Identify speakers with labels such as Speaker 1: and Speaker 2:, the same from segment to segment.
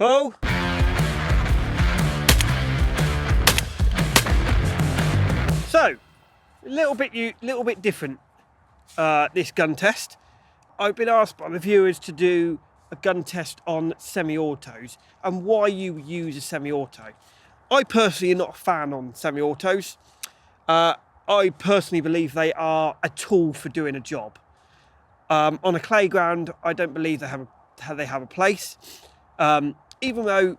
Speaker 1: Cool. So, a little bit different. This gun test. I've been asked by the viewers to do a gun test on semi-autos and why you use a semi-auto. I personally am not a fan on semi-autos. I personally believe they are a tool for doing a job. On a playground, I don't believe they have a place. Even though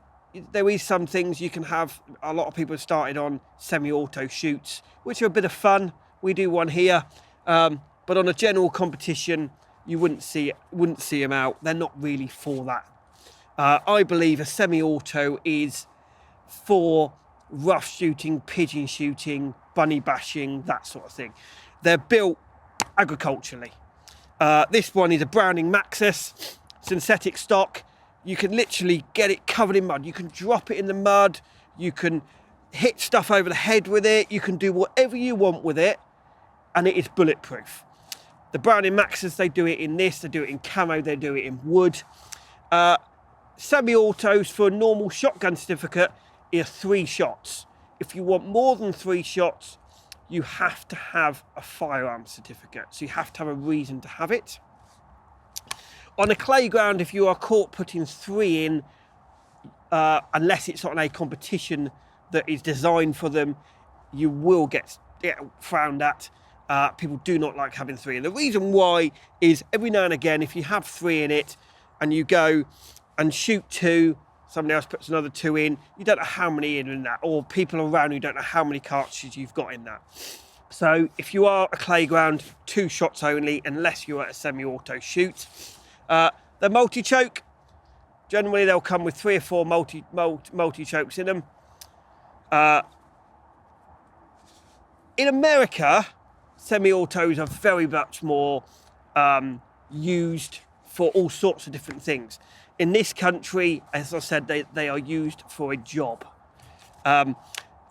Speaker 1: there is some things you can have. A lot of people have started on semi-auto shoots, which are a bit of fun. We do one here, but on a general competition, you wouldn't see them out. They're not really for that. I believe a semi-auto is for rough shooting, pigeon shooting, bunny bashing, that sort of thing. They're built agriculturally. This one is a Browning Maxus, synthetic stock. You can literally get it covered in mud. You can drop it in the mud. You can hit stuff over the head with it. You can do whatever you want with it, and it is bulletproof. The Browning Maxus, they do it in this, they do it in camo, they do it in wood. Semi-autos for a normal shotgun certificate are 3 shots. If you want more than 3 shots, you have to have a firearm certificate. So you have to have a reason to have it. On a playground, if you are caught putting 3 in, unless it's on a competition that is designed for them, you will get frowned at. People do not like having 3 in. The reason why is every now and again, if you have 3 in it and you go and shoot 2, somebody else puts another 2 in, you don't know how many in that, or people around you don't know how many cartridges you've got in that. So if you are a playground, 2 shots only, unless you're at a semi-auto shoot. They're multi-choke. Generally, they'll come with 3 or 4 multi-chokes in them. In America, semi-autos are very much more used for all sorts of different things. In this country, as I said, they are used for a job.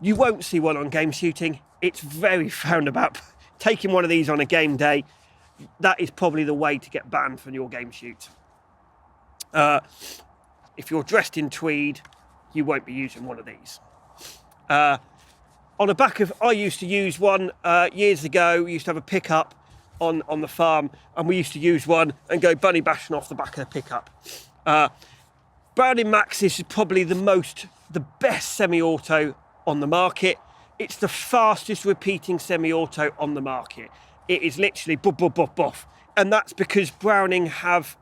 Speaker 1: You won't see one on game shooting. It's very frowned about. Taking one of these on a game day, that is probably the way to get banned from your game shoot. If you're dressed in tweed, you won't be using one of these. On the back of, I used to use one years ago. We used to have a pickup on the farm, and we used to use one and go bunny bashing off the back of the pickup. Browning Maxus is probably the best semi-auto on the market. It's the fastest repeating semi-auto on the market. It is literally buff, buff, buff, buff. And that's because Browning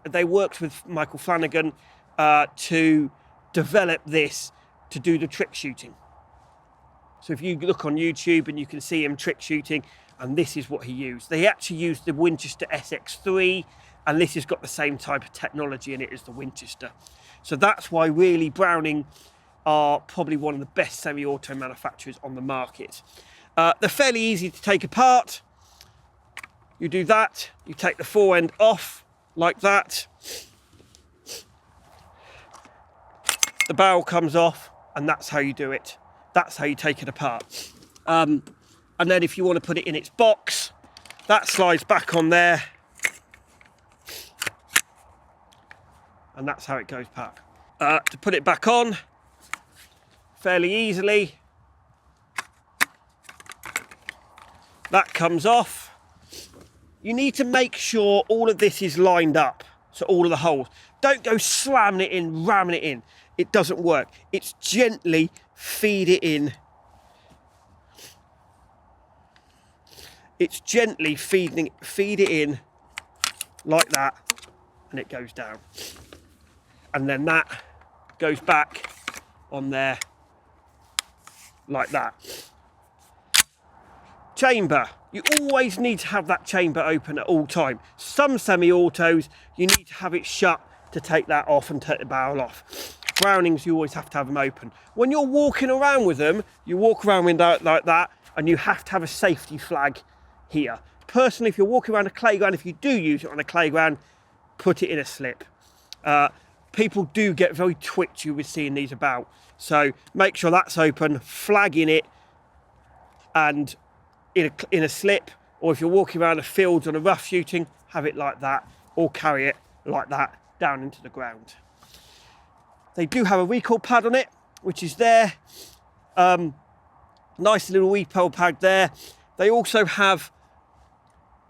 Speaker 1: they worked with Michael Flanagan to develop this to do the trick shooting. So if you look on YouTube and you can see him trick shooting, and this is what he used. They actually used the Winchester SX3, and this has got the same type of technology in it as the Winchester. So that's why really Browning are probably one of the best semi-auto manufacturers on the market. They're fairly easy to take apart. You do that, you take the fore end off like that. The barrel comes off, and that's how you do it. That's how you take it apart. And then if you want to put it in its box, that slides back on there. And that's how it goes back. To put it back on, fairly easily. That comes off. You need to make sure all of this is lined up, so all of the holes. Don't go slamming it in, ramming it in. It doesn't work. It's gently feed it in. It's gently feed it in like that, and it goes down. And then that goes back on there like that. Chamber. You always need to have that chamber open at all time. Some semi-autos, you need to have it shut to take that off and take the barrel off. Brownings, you always have to have them open. When you're walking around with them, you walk around with that like that, and you have to have a safety flag here. Personally, if you're walking around a playground, if you do use it on a playground, put it in a slip. People do get very twitchy with seeing these about. So make sure that's open, flag in it, and in a slip, or if you're walking around the fields on a rough shooting, have it like that, or carry it like that down into the ground. They do have a recoil pad on it, which is there. Nice little recoil pad there. They also have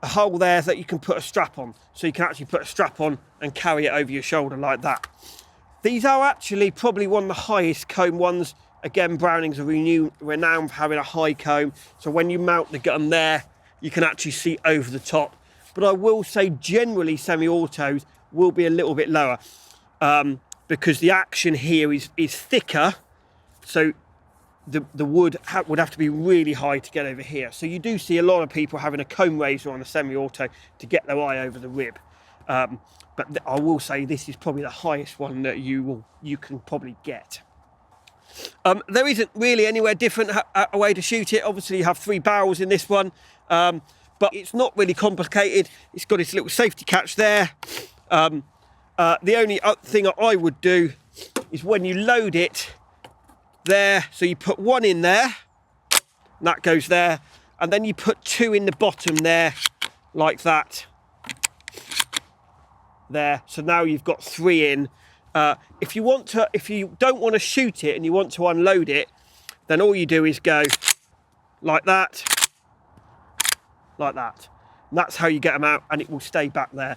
Speaker 1: a hole there that you can put a strap on. So you can actually put a strap on and carry it over your shoulder like that. These are actually probably one of the highest comb ones. Again, Brownings are renowned for having a high comb. So when you mount the gun there, you can actually see over the top. But I will say generally semi-autos will be a little bit lower because the action here is thicker. So the wood would have to be really high to get over here. So you do see a lot of people having a comb razor on a semi-auto to get their eye over the rib. But I will say this is probably the highest one that you can probably get. There isn't really anywhere different a way to shoot it. Obviously you have 3 barrels in this one, but it's not really complicated. It's got its little safety catch there. The only thing I would do is when you load it there, so you put 1 in there, and that goes there, and then you put 2 in the bottom there, like that. There, so now you've got 3 in. If you don't want to shoot it and you want to unload it, then all you do is go like that, like that. And that's how you get them out, and it will stay back there.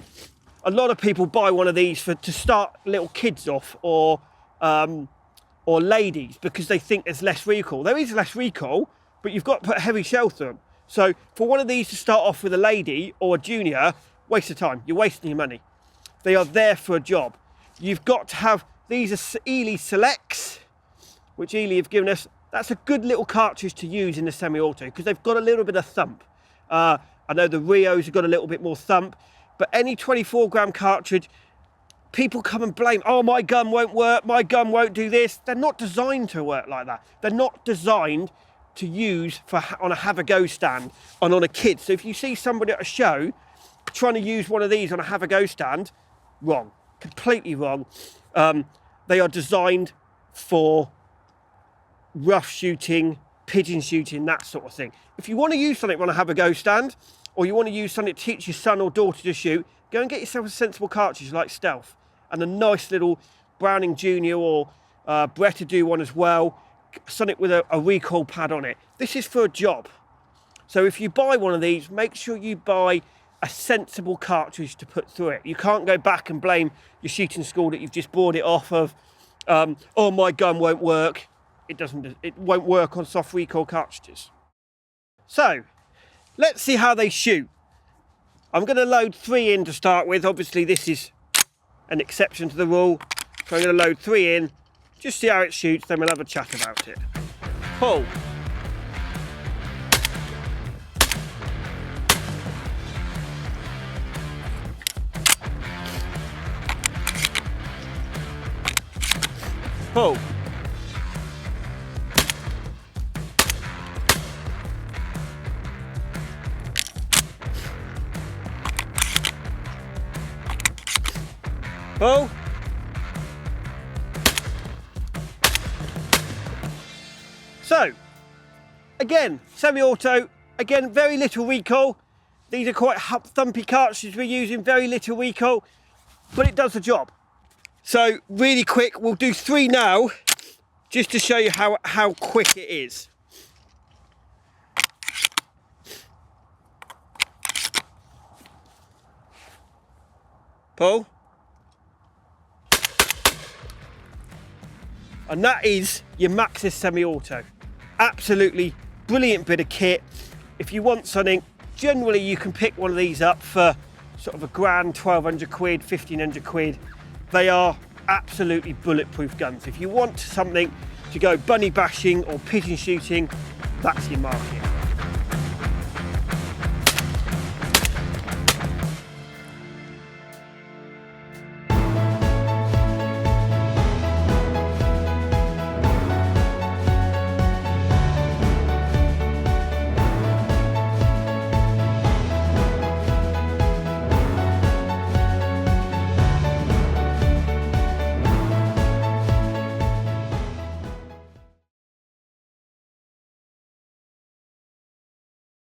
Speaker 1: A lot of people buy one of these to start little kids off, or ladies, because they think there's less recoil. There is less recoil, but you've got to put a heavy shell through them. So for one of these to start off with a lady or a junior, waste of time. You're wasting your money. They are there for a job. You've got to have, these are Ely Selects, which Ely have given us. That's a good little cartridge to use in the semi-auto because they've got a little bit of thump. I know the Rios have got a little bit more thump, but any 24-gram cartridge, people come and blame, oh, my gun won't work, my gun won't do this. They're not designed to work like that. They're not designed to use on a have-a-go stand and on a kid. So if you see somebody at a show trying to use one of these on a have-a-go stand, wrong, completely wrong. They are designed for rough shooting, pigeon shooting, that sort of thing. If you want to use something on a have-a-go stand, or you want to use something to teach your son or daughter to shoot, go and get yourself a sensible cartridge like Stealth, and a nice little Browning Junior or Beretta do one as well, something with a recoil pad on it. This is for a job. So if you buy one of these, make sure you buy a sensible cartridge to put through it. You can't go back and blame your shooting school that you've just bought it off of, oh, my gun won't work. It won't work on soft recoil cartridges. So let's see how they shoot. I'm going to load 3 in to start with. Obviously this is an exception to the rule, so I'm going to load 3 in, just see how it shoots, then we'll have a chat about it. Pull. Pull. Pull. So, again, semi-auto, again, very little recoil. These are quite thumpy cartridges we're using, very little recoil, but it does the job. So, really quick, we'll do 3 now, just to show you how quick it is. Pull. And that is your Maxus semi-auto. Absolutely brilliant bit of kit. If you want something, generally you can pick one of these up for sort of a grand, 1,200 quid, 1,500 quid. They are absolutely bulletproof guns. If you want something to go bunny bashing or pigeon shooting, that's your market.